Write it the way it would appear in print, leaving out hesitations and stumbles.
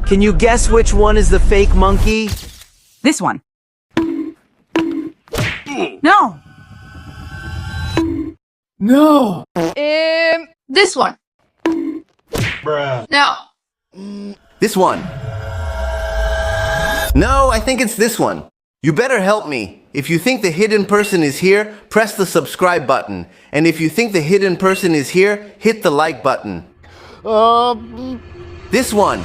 Can you guess which one is the fake monkey? This one. No. No. This one. No. This one. No, I think it's this one. You better help me. If you think the hidden person is here, press the subscribe button. And if you think the hidden person is here, hit the like button. This one.